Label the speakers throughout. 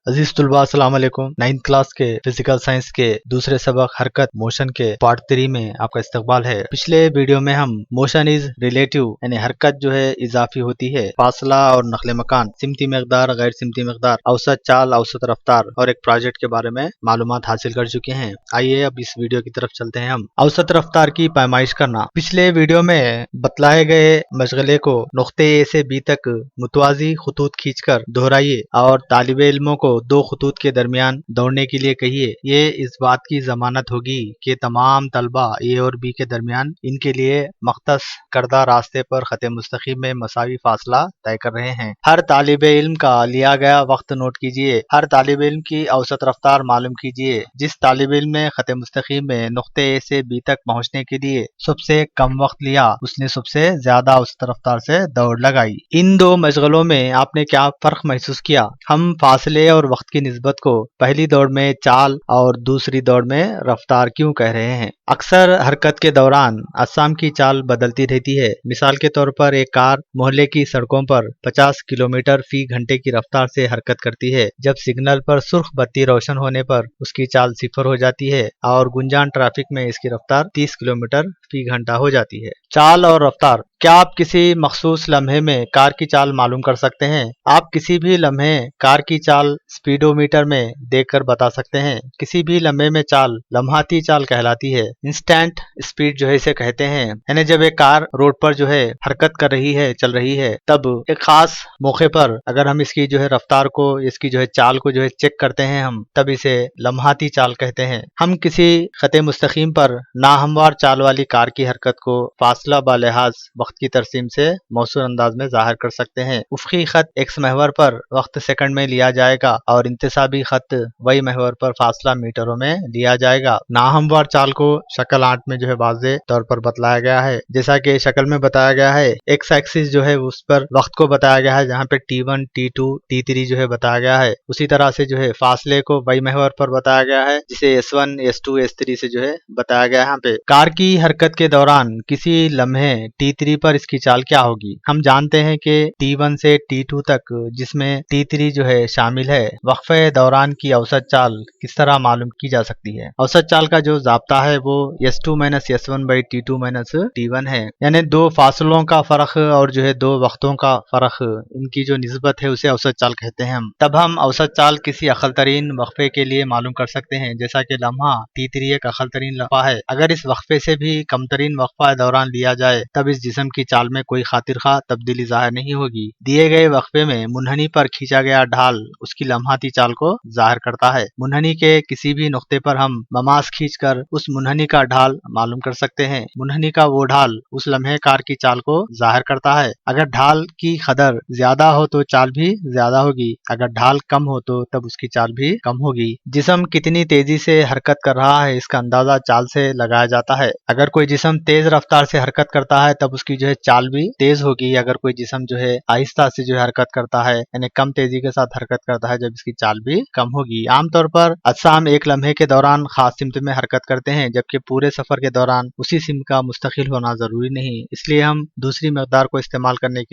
Speaker 1: عزیز طلباء السلام علیکم۔ 9th کلاس کے فزیکل سائنس کے دوسرے سبق حرکت موشن کے پارٹ 3 میں آپ کا استقبال ہے۔ پچھلے ویڈیو میں ہم موشن از ریلیٹو یعنی حرکت جو ہے اضافی ہوتی ہے، فاصلہ اور نقل مکان، سمتی مقدار، غیر سمتی مقدار، اوسط چال، اوسط رفتار اور ایک پروجیکٹ کے بارے میں معلومات حاصل کر چکے ہیں۔ آئیے اب اس ویڈیو کی طرف چلتے ہیں۔ ہم اوسط رفتار کی پیمائش کرنا۔ پچھلے ویڈیو میں بتلائے گئے مشغلے کو نقطے اے سے بی تک متوازی خطوط کھینچ کر دہرائیے اور طالب علموں کو دو خطوط کے درمیان دوڑنے کے لیے کہیے۔ یہ اس بات کی ضمانت ہوگی کہ تمام طلبہ اے اور بی کے درمیان ان کے لیے مختص کردہ راستے پر خط مستقیم میں مساوی فاصلہ طے کر رہے ہیں۔ ہر طالب علم کا لیا گیا وقت نوٹ کیجیے۔ ہر طالب علم کی اوسط رفتار معلوم کیجیے۔ جس طالب علم نے خط مستقیم میں نقطے اے سے بی تک پہنچنے کے لیے سب سے کم وقت لیا، اس نے سب سے زیادہ اوسط رفتار سے دوڑ لگائی۔ ان دو مشغلوں میں آپ نے کیا فرق محسوس کیا؟ ہم فاصلے اور وقت کی نسبت کو پہلی دوڑ میں چال اور دوسری دوڑ میں رفتار کیوں کہہ رہے ہیں؟ اکثر حرکت کے دوران اجسام کی چال بدلتی رہتی ہے۔ مثال کے طور پر ایک کار محلے کی سڑکوں پر 50 کلومیٹر فی گھنٹے کی رفتار سے حرکت کرتی ہے، جب سگنل پر سرخ بتی روشن ہونے پر اس کی چال 0 ہو جاتی ہے اور گنجان ٹریفک میں اس کی رفتار 30 کلومیٹر فی گھنٹہ ہو جاتی ہے۔ چال اور رفتار۔ کیا آپ کسی مخصوص لمحے میں کار کی چال معلوم کر سکتے ہیں؟ آپ کسی بھی لمحے کار کی چال سپیڈو میٹر میں دیکھ کر بتا سکتے ہیں۔ کسی بھی لمحے میں چال لمحاتی چال کہلاتی ہے۔ انسٹنٹ سپیڈ جو ہے اسے کہتے ہیں، یعنی جب ایک کار روڈ پر جو ہے حرکت کر رہی ہے، چل رہی ہے، تب ایک خاص موقع پر اگر ہم اس کی جو ہے رفتار کو، اس کی جو ہے چال کو جو ہے چیک کرتے ہیں ہم، تب اسے لمحاتی چال کہتے ہیں۔ ہم کسی خط مستقیم پر ناہموار چال والی کار کی حرکت کو فاصلہ بالحاظ وقت کی ترسیم سے موصول انداز میں ظاہر کر سکتے ہیں۔ افقی خط ایکس محور پر وقت سیکنڈ میں لیا جائے گا اور انتصابی خط وائی محور پر فاصلہ میٹروں میں لیا جائے گا۔ ناہموار چال کو شکل 8 میں جو ہے واضح طور پر بتلایا گیا ہے، جیسا کہ شکل میں بتایا گیا ہے۔ ایکس ایکسس جو ہے اس پر وقت کو بتایا گیا ہے، جہاں پہ T1 T2 T3 جو ہے بتایا گیا ہے۔ اسی طرح سے جو ہے فاصلے کو وائی محور پر بتایا گیا ہے، جسے S1 S2 S3 سے جو ہے بتایا گیا ہے۔ یہاں پہ کار کی حرکت کے دوران کسی لمحے T3 پر اس کی چال کیا ہوگی؟ ہم جانتے ہیں کہ T1 سے T2 تک، جس میں T3 جو ہے شامل ہے، وقفے دوران کی اوسط چال کس طرح معلوم کی جا سکتی ہے؟ اوسط چال کا جو ضابطہ ہے وہ S2 S1 T2 T1 ہے، یعنی دو فاصلوں کا فرق اور جو ہے دو وقتوں کا فرق، ان کی جو نسبت ہے اسے اوسط چال کہتے ہیں ہم۔ تب ہم اوسط چال کسی اقل ترین وقفے کے لیے معلوم کر سکتے ہیں، جیسا کہ لمحہ T3 ایک اقل ترین لمحہ ہے۔ اگر اس وقفے سے بھی کم ترین وقفہ دوران لیا جائے، تب اس جسم کی چال میں کوئی خاطر خواہ تبدیلی ظاہر نہیں ہوگی۔ دیے گئے وقفے میں منحنی پر کھینچا گیا ڈھال اس کی لمحاتی چال کو ظاہر کرتا ہے۔ منحنی کے کسی بھی نقطے پر ہم مماس کھینچ کر اس منحنی کا ڈھال معلوم کر سکتے ہیں۔ منحنی کا وہ ڈھال اس لمحے کار کی چال کو ظاہر کرتا ہے۔ اگر ڈھال کی قدر زیادہ ہو تو چال بھی زیادہ ہوگی، اگر ڈھال کم ہو تو تب اس کی چال بھی کم ہوگی۔ جسم کتنی تیزی سے حرکت کر رہا ہے، اس کا اندازہ چال سے لگایا جاتا ہے۔ اگر کوئی جسم تیز رفتار سے حرکت کرتا ہے تب اس کی جو ہے چال بھی تیز ہوگی۔ اگر کوئی جسم جو ہے آہستہ سے جو ہے حرکت کرتا ہے، یعنی کم تیزی کے ساتھ حرکت کرتا ہے، جب اس کی چال بھی کم ہوگی۔ عام طور پر اجسام ایک لمحے کے دوران خاص سمت میں حرکت کرتے ہیں، جبکہ پورے سفر کے دوران اسی سمت کا مستقل ہونا ضروری نہیں، اس لیے ہم دوسری مقدار کو استعمال کرنے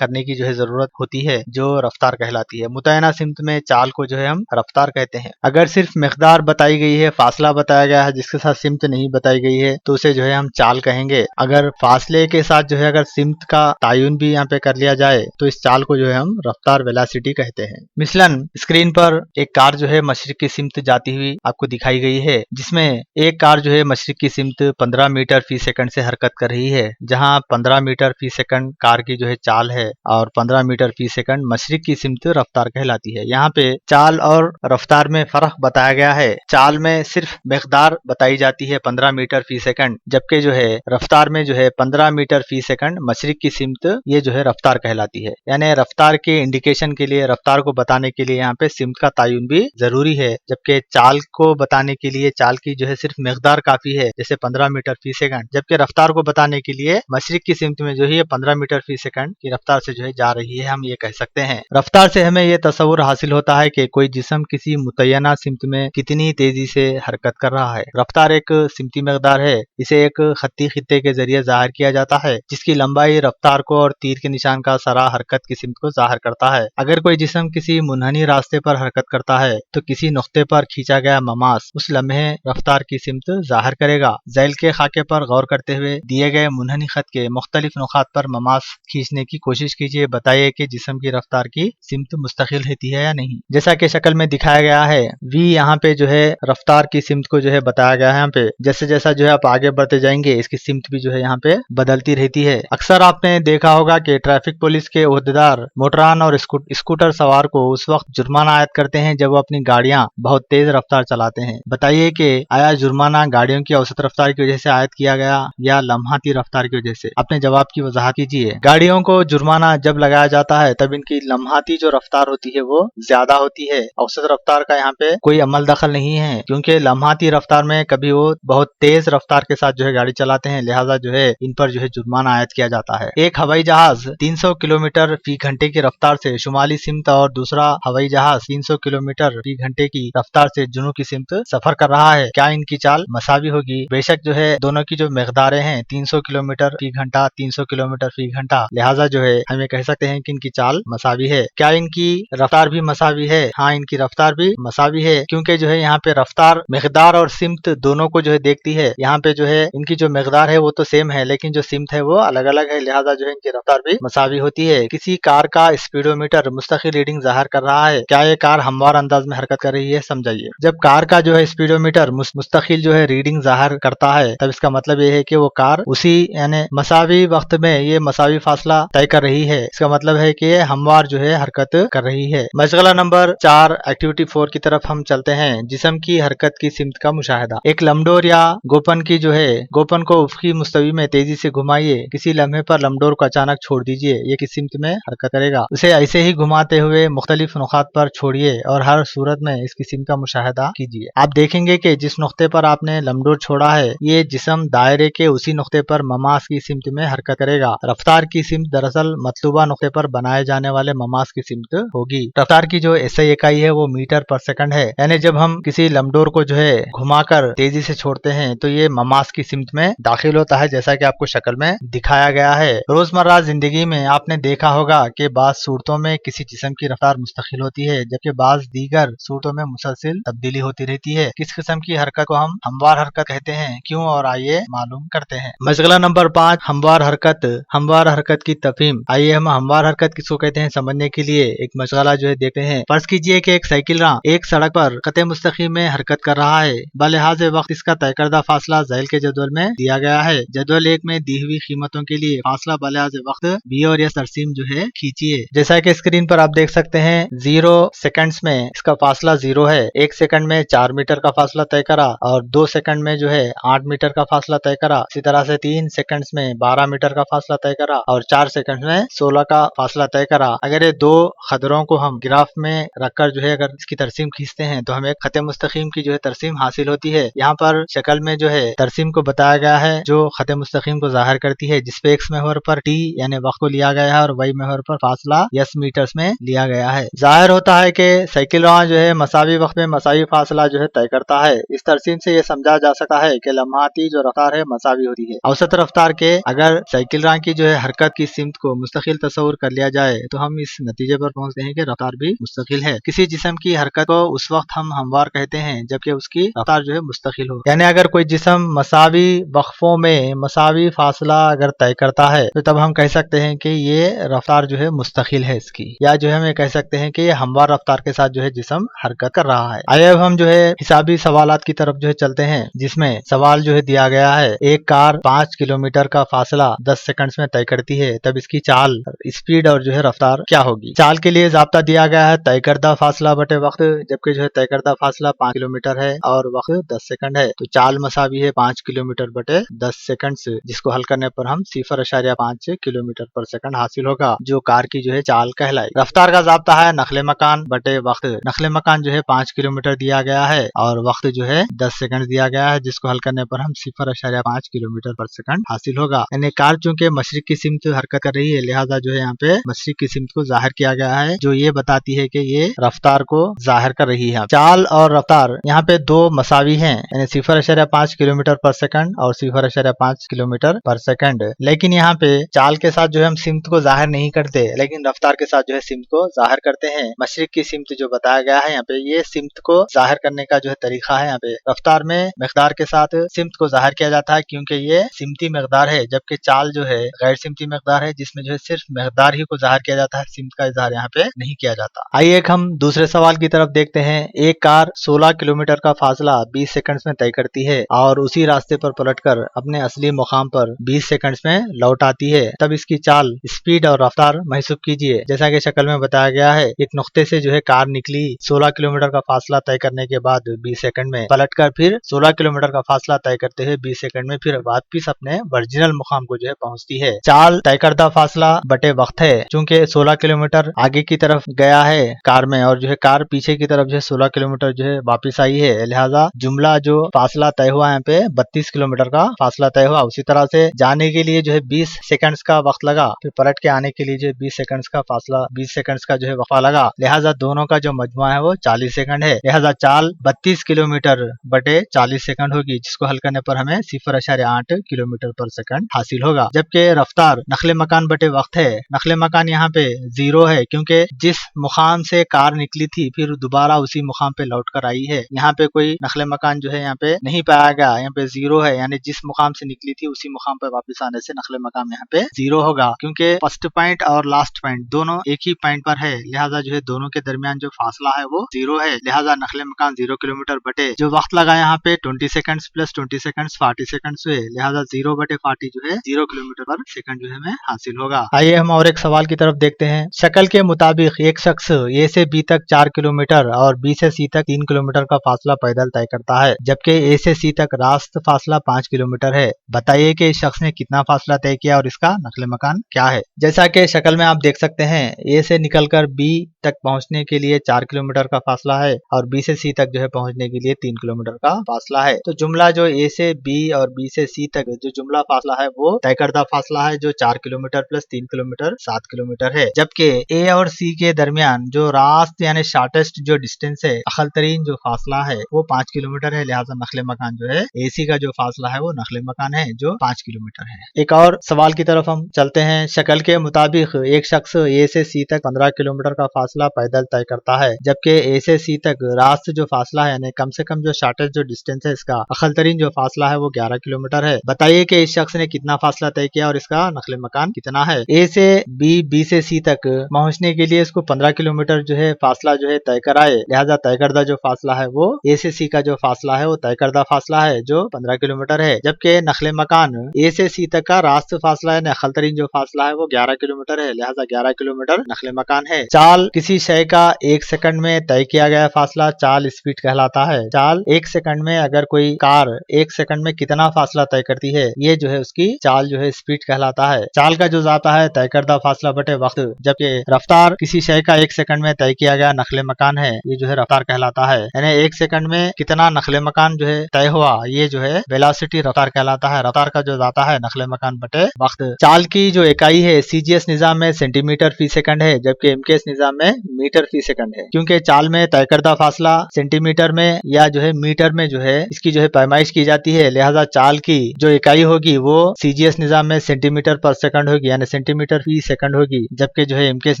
Speaker 1: کی جو ہے ضرورت ہوتی ہے، جو رفتار کہلاتی ہے۔ متعینہ سمت میں چال کو جو ہے ہم رفتار کہتے ہیں۔ اگر صرف مقدار بتائی گئی ہے، فاصلہ بتایا گیا ہے جس کے ساتھ سمت نہیں بتائی گئی ہے، تو اسے جو ہے ہم چال کہیں گے۔ اگر فاصلے کے ساتھ جو ہے اگر سمت کا تعین بھی یہاں پہ کر لیا جائے تو اس چال کو جو ہے ہم رفتار ویلاسٹی کہتے ہیں۔ مثلاً اسکرین پر ایک کار جو ہے مشرق کی سمت جاتی ہوئی آپ کو دکھائی گئی ہے، جس میں ایک کار جو ہے مشرق کی سمت 15 میٹر فی سیکنڈ سے حرکت کر رہی ہے، جہاں 15 میٹر فی سیکنڈ کار کی جو ہے چال ہے اور 15 میٹر فی سیکنڈ مشرق کی سمت رفتار کہلاتی ہے۔ یہاں پہ چال اور رفتار میں فرق بتایا گیا ہے۔ چال میں صرف مقدار بتائی جاتی ہے 15 میٹر فی سیکنڈ، جبکہ جو ہے رفتار میں جو ہے 15 میٹر فی سیکنڈ مشرق کی سمت یہ جو ہے رفتار کہلاتی ہے۔ یعنی رفتار کے انڈیکیشن کے لیے، رفتار کو بتانے کے لیے یہاں پہ سمت کا تعین بھی ضروری ہے، جبکہ چال کو بتانے کے لیے چال کی جو ہے صرف مقدار کافی ہے، جیسے 15 میٹر فی سیکنڈ، جبکہ رفتار کو بتانے کے لیے مشرق کی سمت میں جو ہے 15 میٹر فی سیکنڈ کی رفتار سے جو ہے جا رہی ہے، ہم یہ کہہ سکتے ہیں۔ رفتار سے ہمیں یہ تصور حاصل ہوتا ہے کہ کوئی جسم کسی متعینہ سمت میں کتنی تیزی سے حرکت کر رہا ہے۔ رفتار ایک سمتی مقدار ہے، اسے ایک خطی خطے کے ذریعے ظاہر کیا جاتا ہے، جس जिसकी लंबाई रफ्तार को और तीर के निशान का सरा हरकत की सिमत को जाहिर करता है। अगर कोई जिस्म किसी मुनहनी रास्ते पर हरकत करता है तो किसी नुक्ते पर खींचा गया ममास उस लम्हे रफ्तार की सिमत जाहिर करेगा। झैल के खाके पर गौर करते हुए दिए गए मुनहनी खत के मुख्तलिफ नुकात पर ममास खींचने की कोशिश कीजिए। बताइए कि जिस्म की रफ्तार की सिमत मुस्तकिल रहती है या नहीं। जैसा कि शक्ल में दिखाया गया है, वी यहाँ पे जो है रफ्तार की सिमत को जो है बताया गया है। यहाँ पे जैसे जैसा जो है आप आगे बढ़ते जाएंगे इसकी सिमत भी जो है यहाँ पे बदलती रहती है। अक्सर आपने देखा होगा कि ट्रैफिक पुलिस के ओहदेदार मोटरान और स्कूटर सवार को उस वक्त जुर्माना आयद करते हैं जब वो अपनी गाड़ियां बहुत तेज रफ्तार चलाते हैं। बताइए कि आया जुर्माना गाड़ियों की औसत रफ्तार की वजह से आयद किया गया या लम्हाती रफ्तार की वजह से? अपने जवाब की वजाहत कीजिए। गाड़ियों को जुर्माना जब लगाया जाता है तब इनकी लम्हाती जो रफ्तार होती है वो ज्यादा होती है। औसत रफ्तार का यहाँ पे कोई अमल दखल नहीं है, क्योंकि लम्हाती रफ्तार में कभी वो बहुत तेज रफ्तार के साथ जो है गाड़ी चलाते हैं, लिहाजा जो है इन पर जो है जुर्माना आयद किया जाता है। एक हवाई जहाज 300 किलोमीटर फी घंटे की रफ्तार से शुमाली सिमत और दूसरा हवाई जहाज 300 किलोमीटर फी घंटे की रफ्तार से जुनूब की सिमत सफर कर रहा है। क्या इनकी चाल मसावी होगी? बेशक जो है दोनों की जो मकदारें हैं 300 किलोमीटर फी घंटा 300 किलोमीटर फी घंटा, लिहाजा जो है हमें कह सकते हैं कि इनकी चाल मसावी है। क्या इनकी रफ्तार भी मसावी है? हाँ, इनकी रफ्तार भी मसावी है, क्योंकि जो है यहाँ पे रफ्तार मकदार और सिमत दोनों को जो है देखती है। यहाँ पे जो है इनकी जो मकदार है वो तो सेम है, लेकिन जो सिमत है वो अलग अलग है, लिहाजा जो है इनकी रफ्तार भी मसावी होती है। किसी कार का स्पीडोमीटर मुस्तकिल रीडिंग जाहिर कर रहा है। क्या ये कार हमवार अंदाज में हरकत कर रही है? समझाइए। जब कार का जो है स्पीडोमीटर मुस्तकिल जो है रीडिंग जाहिर करता है तब इसका मतलब ये है कि वो कार उसी यानी मसावी वक्त में ये मसावी फासला तय कर रही है। इसका मतलब है कि ये हमवार जो है हरकत कर रही है। मशगला नंबर 4 एक्टिविटी 4 की तरफ हम चलते हैं। जिस्म की हरकत की सिमत का मुशाहिदा। एक लमडोर या गोपन की जो है गोपन को उफ़क़ी मुस्तवी में तेजी से घुमाइए। किसी लम्हे पर लमडोर को अचानक छोड़ दीजिए, ये किस सिमत में हरकत करेगा। उसे ऐसे ही घुमाते हुए मुख्तलिफ नुकात पर छोड़िए और हर सूरत में इसकी सिमत का मुशाहिदा कीजिए। आप देखेंगे कि जिस नुक्ते पर आपने लमडोर छोड़ा है ये जिस्म दायरे के उसी नुक्ते पर ममास की सिमत में हरकत करेगा। रफ्तार की सिमत दरअसल मतलूबा नुक्ते पर बनाए जाने वाले ममास की सिमत होगी। रफ्तार की जो एसआई इकाई है वो मीटर पर सेकंड है, यानी जब हम किसी लमडोर को जो है घुमाकर तेजी से छोड़ते हैं तो ये ममास की सिमत में दाखिल होता है, जैसा कि आपको शक्ल में दिखाया गया है। रोजमर्रा जिंदगी में आपने देखा होगा कि बाज सूरतों में किसी जिस्म की रफ्तार मुस्तकिल होती है, जबकि बाज दीगर सूरतों में मुसलसिल तब्दीली होती रहती है। किस किस्म की हरकत को हम हमवार हरकत कहते हैं, क्यों, और आइए मालूम करते हैं। मशगला नंबर 5 हमवार हरकत। हमवार हरकत की तफहीम। आइए हम हमवार हरकत किसको कहते हैं समझने के लिए एक मशगला जो है देखते हैं। फर्ज कीजिए कि एक साइकिल राह एक सड़क पर कते मुस्तकीम में हरकत कर रहा है। बलिहाज वक्त इसका तय करदा फासला झैल के जदवल में दिया गया है। जदवल 1 में दी हुई कीमतों के लिए फासला बलिहाज वक्त बी और या तरसीम जो है खींचिए। जैसा कि स्क्रीन पर आप देख सकते हैं 0 सेकंड्स में इसका फासला 0 है। 1 सेकंड में 4 मीटर का फासला तय करा और 2 सेकंड में जो है 8 मीटर का फासला तय करा। इसी तरह से 3 सेकंड्स में 12 मीटर का फासला तय करा और 4 सेकंड में 16 का फासला तय करा। अगर ये दो खदरों को हम ग्राफ में रखकर जो है अगर इसकी तरसीम खींचते हैं तो हमें खत मुस्तकीम की जो है तरसीम हासिल होती है। यहाँ पर शक्ल में जो है तरसीम को बताया गया है जो खत मुस्तकीम को जाहिर करती है, जिसपे एक्स महवर पर टी यानी वक्त को लिया गया है और वाई महवर पर फासला यस मीटर्स में लिया गया है। जाहिर होता है कि साइकिल राह जो है मसावी वक्त में मसावी फासला जो है तय करता है। इस तरसीम से ये समझा जा सकता है कि लम्हाती जो रफ्तार है मसावी होती है औसत रफ्तार के। अगर साइकिल राह की जो है हरकत की सिमत को मुस्तकिल तस्वुर कर लिया जाए तो हम इस नतीजे पर पहुंचते हैं कि रफ्तार भी मुस्तकिल है। किसी जिस्म की हरकत को उस वक्त हम हमवार कहते हैं जबकि उसकी रफ्तार जो है मुस्तकिल हो। यानी अगर कोई जिस्म मसावी वक्फों में मसावी फासला अगर तय करता है तो तब हम कह सकते हैं कि ये रफ्तार जो है मुस्तकिल है इसकी, या जो है हम कह सकते हैं कि ये हमवार रफ्तार के साथ जो है जिस्म हरकत कर रहा है। आइए अब हम जो है हिसाबी सवालात की तरफ जो है चलते हैं, जिसमें सवाल जो है दिया गया है एक कार 5 किलोमीटर का फासला 10 सेकंड्स में तय करती है, तब इसकी चाल, स्पीड और जो है रफ्तार क्या होगी। चाल के लिए जाब्ता दिया गया है तय करदा फासला बटे वक्त, जबकि जो है तय करदा फासला 5 किलोमीटर है और वक्त 10 सेकंड है। तो चाल मसावी है 5 किलोमीटर बटे 10 सेकंड से, जिसको हल करने पर हम 0.5 किलोमीटर पर सेकंड हासिल होगा, जो कार की जो है चाल कहलाई। रफ्तार का जाब्ता है नखले मकान बटे वक्त। नखले मकान जो है 5 किलोमीटर दिया गया है और वक्त जो है 10 सेकंड दिया गया है, जिसको हल करने पर हम 0.5 किलोमीटर पर सेकंड हासिल होगा। यानी कार चूंकि मशरिक की सिमत हरकत कर रही है, लिहाजा जो है यहाँ पे मशरिक की सिमत को जाहिर किया गया है, जो ये बताती है कि ये रफ्तार को जाहिर कर रही है। चाल और रफ्तार यहाँ पे दो मसावी हैं, यानी 0.5 किलोमीटर पर सेकंड और 0.5 किलोमीटर पर सेकंड। सेकंड। लेकिन यहाँ पे चाल के साथ जो है हम सिमत को जाहिर नहीं करते, लेकिन रफ्तार के साथ जो है सिमत को जाहिर करते हैं। मशरिक की सिमत जो बताया गया है यहाँ पे, ये सिमत को जाहिर करने का जो है तरीका है। यहाँ पे रफ्तार में मिकदार के साथ सिमत को जाहिर किया जाता है, क्योंकि ये सिमती मिकदार है, जबकि चाल जो है गैर सिमती मिकदार है, जिसमें जो है सिर्फ मिकदार ही को जाहिर किया जाता है, सिमत का इजहार यहाँ पे नहीं किया जाता। आइए एक हम दूसरे सवाल की तरफ देखते हैं। एक कार 16 किलोमीटर का फासला 20 सेकंड्स में तय करती है और उसी रास्ते पर पलटकर अपने असली मुकाम पर 20 सेकंड्स में लौट आती है, तब इसकी चाल, स्पीड और रफ्तार महसूब कीजिए। जैसा कि शक्ल में बताया गया है, एक नुक्ते से जो है कार निकली, 16 किलोमीटर का फासला तय करने के बाद 20 सेकंड में पलटकर फिर 16 किलोमीटर का फासला तय करते हुए 20 सेकंड में फिर वापस अपने ओरिजिनल मुकाम को जो है पहुंचती है। चाल तय करदा फासला बटे वक्त है, चूंकि 16 किलोमीटर आगे की तरफ गया है कार में और जो है कार पीछे की तरफ जो है 16 किलोमीटर जो है वापस आई है, लिहाजा जुमला जो फासला तय हुआ यहाँ पे 32 किलोमीटर का फासला तय हुआ। उसी तरह से जाने के लिए जो है 20 सेकंड्स का वक्त लगा, फिर पलट के आने के लिए जो है 20 सेकंड्स का फासला, 20 सेकंड्स का जो है वक्फा लगा, लिहाजा दोनों का जो मजमुआ है वो 40 सेकंड है। लिहाजा चाल 32 किलोमीटर बटे 40 सेकंड होगी, जिसको हल करने पर हमें 0.8 किलोमीटर पर सेकंड हासिल होगा। जबकि रफ्तार नखले मकान बटे वक्त है। नखले मकान यहाँ पे 0 है, क्योंकि जिस मुकाम से कार निकली थी फिर दोबारा उसी मुकाम पे लौट कर आई है। यहाँ पे कोई नखले मकान जो है यहाँ पे नहीं पाया गया, यहाँ पे 0 है, यानी जिस मुकाम से निकली थी उसी मुकाम पे वापस आने से नखले मकाम यहाँ पे 0 होगा। क्योंकि फर्स्ट पॉइंट और लास्ट पॉइंट दोनों एक ही पॉइंट पर है, लिहाजा जो है दोनों के दरमियान जो फासला है वो 0 है। लिहाजा नखले मकान 0 किलोमीटर बटे जो वक्त लगा यहाँ पे 20 सेकंड्स प्लस 20 सेकंड्स 40 सेकंड्स हुए, लिहाजा 0 बटे 40 जो है 0 किलोमीटर पर सेकंड जो है हमें हासिल होगा। आइए हम और एक सवाल की तरफ देखते हैं। शक्ल के मुताबिक एक शख्स ए से बी तक 4 किलोमीटर और बी से सी तक 3 किलोमीटर का फासला पैदल तय करता है, जबकि ए से सी तक रास्त फासला 5 किलोमीटर है। बताइए कि इस शख्स ने कितना फासला तय किया और इसका नकले मकान क्या है। जैसा कि शक्ल में आप देख सकते हैं, ए से निकलकर बी तक पहुंचने के लिए 4 किलोमीटर का फासला है और बी से सी तक जो है पहुंचने के लिए 3 किलोमीटर का फासला है। तो जुमला जो ए से बी और बी से सी तक जो जुमला फासला है वो तय करदा फासला है, जो 4 किलोमीटर प्लस 3 किलोमीटर 7 किलोमीटर है। जबकि ए और सी के दरमियान जो रास्त यानी शॉर्टेस्ट जो डिस्टेंस है, अखल तरीन जो फासला है वो 5 किलोमीटर है। लिहाजा नखले मकान जो है ए सी का जो फासला है वो नखले मकान है जो 5 किलोमीटर है। एक और सवाल की तरफ हम चलते हैं। शक्ल के मुताबिक एक शख्स ए से सी तक 15 किलोमीटर का फासला पैदल तय करता है, जबकि ए से सी तक रास्त जो फासला है यानी कम से कम जो शॉर्टेस्ट जो डिस्टेंस है इसका अखल तरीन जो फासला है वो 11 किलोमीटर है। बताइए कि इस शख्स ने कितना फासला तय किया और इसका नखले मकान कितना है। ए से बी, बी से सी तक पहुंचने के लिए इसको 15 किलोमीटर जो है फासला जो है तय कराए, लिहाजा तय करदा जो फासला है वो ए से सी का जो फासला है वो तय करदा फासला है जो 15 किलोमीटर है। जबकि नखले मकान ए से सी तक का रास्त फासला है अखल तरीन जो फासला है वो 11 किलोमीटर है, लिहाजा 11 किलोमीटर नखले मकान है। चाल किसी शय का 1 सेकंड में तय किया गया फासला चाल स्पीड कहलाता है। चाल 1 सेकंड में अगर कोई कार 1 सेकंड में कितना फासला तय करती है, ये जो है उसकी चाल जो है स्पीड कहलाता है। चाल का जो जाता है तय करदा फासला बटे वक्त, जबकि रफ्तार किसी शय का 1 सेकंड में तय किया गया नखले मकान है, ये जो है रफ्तार कहलाता है। यानी 1 सेकंड में कितना नखले मकान जो है तय हुआ, ये जो है वेलोसिटी रफ्तार कहलाता है। रफ्तार का जो जाता है नखले मकान बटे वक्त। चाल की जो इकाई है सीजीएस निजाम में सेंटीमीटर फी सेकंड है, जबकि एमकेएस निजाम में मीटर फी सेकंड है। क्योंकि चाल में तय करदा फासला सेंटीमीटर में या जो है मीटर में जो है इसकी जो है पैमाइश की जाती है, लिहाजा चाल की जो इकाई होगी वो सीजीएस निजाम में सेंटीमीटर पर सेकंड होगी यानी सेंटीमीटर फी सेकंड होगी, जबकि जो है एमकेएस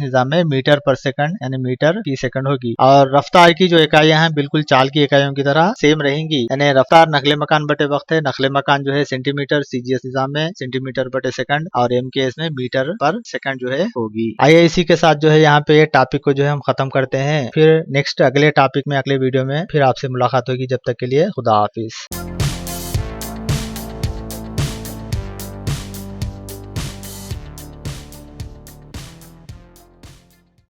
Speaker 1: निजाम में मीटर पर सेकंड यानी मीटर फी सेकंड होगी। और रफ्तार की जो इकाइयां हैं बिल्कुल चाल की इकाइयों की तरह सेम रहेंगी, यानी रफ्तार नकले मकान बटे वक्त है, नकले मकान जो है सेंटीमीटर सीजीएस निजाम में सेंटीमीटर बटे सेकंड और एमकेएस में मीटर पर सेकंड जो है होगी। आइए इसी के साथ जो है यहाँ पे टॉपिक को जो है हम खत्म करते हैं, फिर नेक्स्ट अगले टॉपिक में अगले वीडियो में फिर आपसे मुलाकात होगी। जब तक के लिए खुदा हाफिज।